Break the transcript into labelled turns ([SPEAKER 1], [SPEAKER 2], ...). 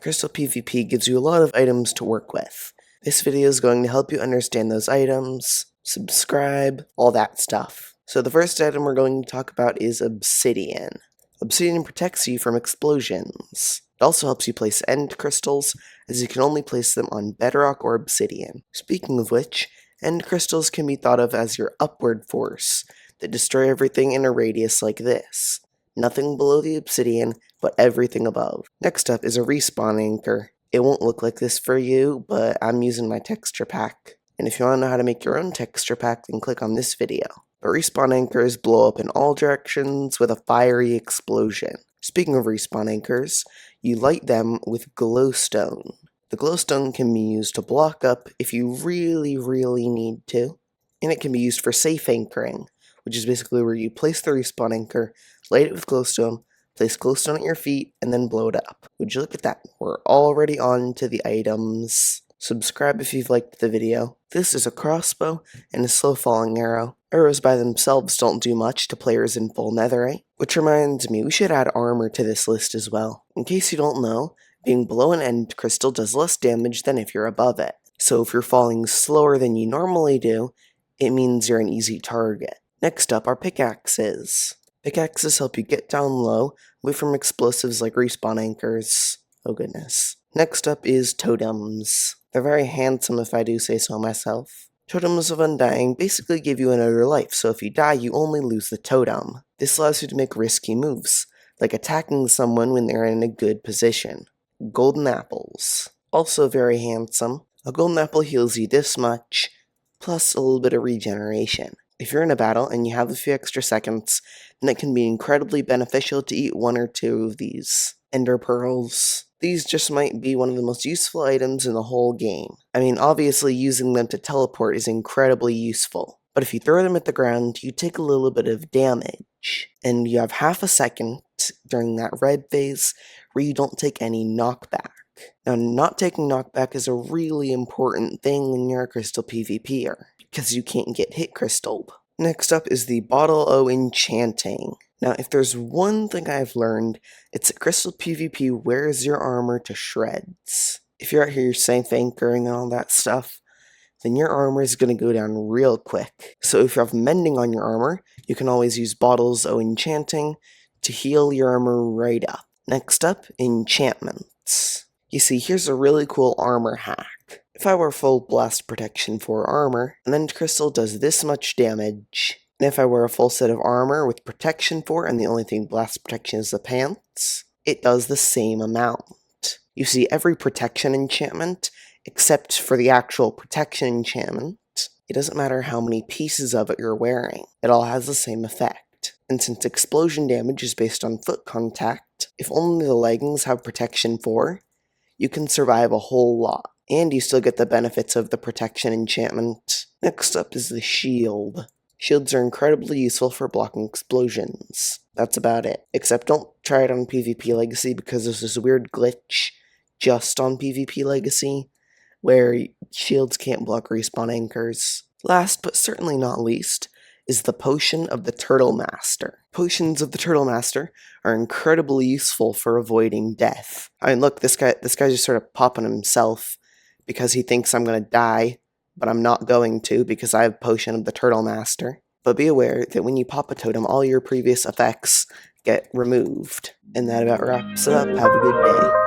[SPEAKER 1] Crystal PvP gives you a lot of items to work with. This video is going to help you understand those items, subscribe, all that stuff. So the first item we're going to talk about is Obsidian. Obsidian protects you from explosions. It also helps you place end crystals, as you can only place them on bedrock or obsidian. Speaking of which, end crystals can be thought of as your upward force that destroy everything in a radius like this. Nothing below the obsidian, but everything above. Next up is a respawn anchor. It won't look like this for you, but I'm using my texture pack. And if you want to know how to make your own texture pack, then click on this video. But respawn anchors blow up in all directions with a fiery explosion. Speaking of respawn anchors, you light them with glowstone. The glowstone can be used to block up if you really need to, and it can be used for safe anchoring, which is basically where you place the respawn anchor, light it with glowstone, place glowstone at your feet, and then blow it up. Would you look at that? We're already on to the items. Subscribe if you've liked the video. This is a crossbow and a slow falling arrow. Arrows by themselves don't do much to players in full netherite, which reminds me, we should add armor to this list as well. In case you don't know, being below an end crystal does less damage than if you're above it. So if you're falling slower than you normally do, it means you're an easy target. Next up are pickaxes. Pickaxes help you get down low, away from explosives like respawn anchors. Oh goodness. Next up is totems. They're very handsome if I do say so myself. Totems of Undying basically give you another life, so if you die you only lose the totem. This allows you to make risky moves, like attacking someone when they're in a good position. Golden apples. Also very handsome. A golden apple heals you this much, plus a little bit of regeneration. If you're in a battle and you have a few extra seconds, then it can be incredibly beneficial to eat one or two of these ender pearls. These just might be one of the most useful items in the whole game. I mean, obviously using them to teleport is incredibly useful, but if you throw them at the ground, you take a little bit of damage, and you have half a second during that red phase where you don't take any knockback. Now, not taking knockback is a really important thing when you're a crystal PvPer, because you can't get hit crystalled. Next up is the bottle O Enchanting. Now, if there's one thing I've learned, it's that crystal PvP wears your armor to shreds. If you're out here safe anchoring and all that stuff, then your armor is going to go down real quick. So if you have mending on your armor, you can always use bottles O Enchanting to heal your armor right up. Next up, enchantments. You see, here's a really cool armor hack. If I wear full blast protection 4 armor, an end crystal does this much damage. And if I wear a full set of armor with protection 4 and the only thing blast protection is the pants, it does the same amount. You see, every protection enchantment, except for the actual protection enchantment, it doesn't matter how many pieces of it you're wearing, it all has the same effect. And since explosion damage is based on foot contact, if only the leggings have protection 4, you can survive a whole lot. And you still get the benefits of the protection enchantment. Next up is the shield. Shields are incredibly useful for blocking explosions. That's about it. Except don't try it on PvP Legacy because there's this weird glitch just on PvP Legacy where shields can't block respawn anchors. Last but certainly not least is the Potion of the Turtle Master. Potions of the Turtle Master are incredibly useful for avoiding death. I mean, look, this guy's just sort of popping himself because he thinks I'm gonna die, but I'm not going to because I have Potion of the Turtle Master. But be aware that when you pop a totem, all your previous effects get removed. And that about wraps it up. Have a good day.